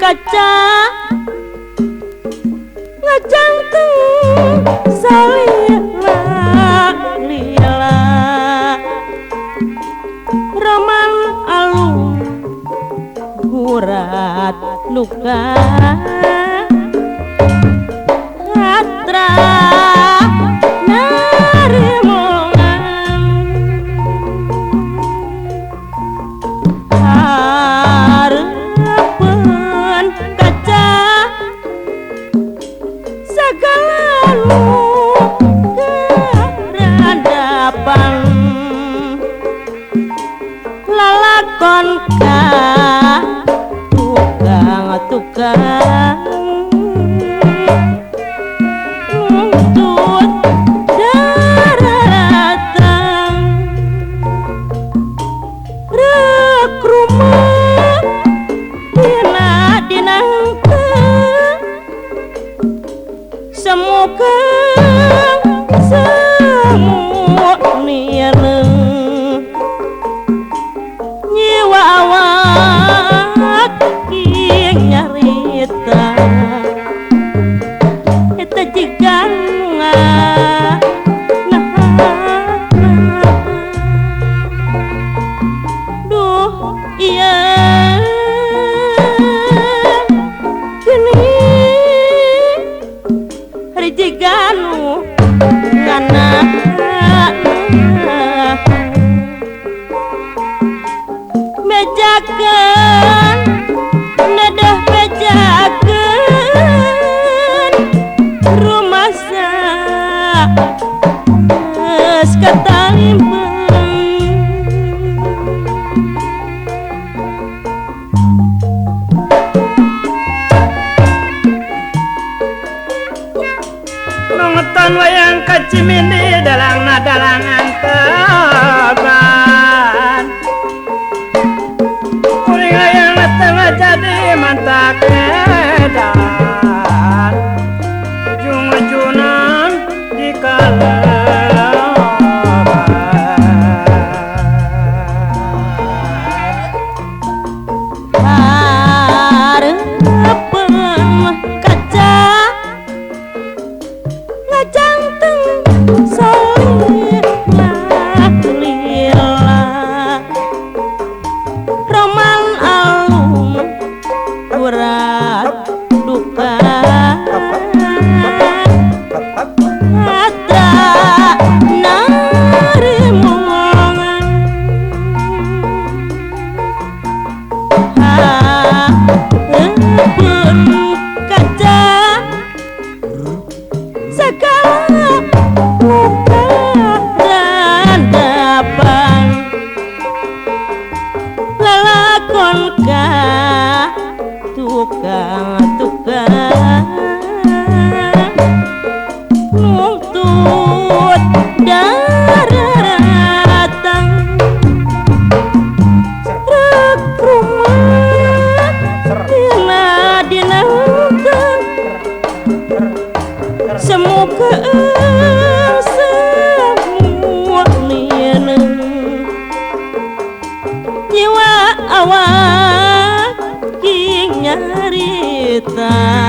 kaca ngajangteng salila lila roman alung gurat luka atra narimongan harapan kaca segala keradapan lalakon ka tukang nuntut daratang rek rumah dina semoga semua nireng nyiwa awak yang nyarita eta jigan duh iya jiganu ngana mejakeun nedah mejakeun rumasa geus katalimpeng nongeton wayang kacimini dalangan teban kuring wayang tengah jadi mantak edan ujung-ujungan di tukang nuntut daratang rek rumah dina semoga semua nireng jiwa awak nyarita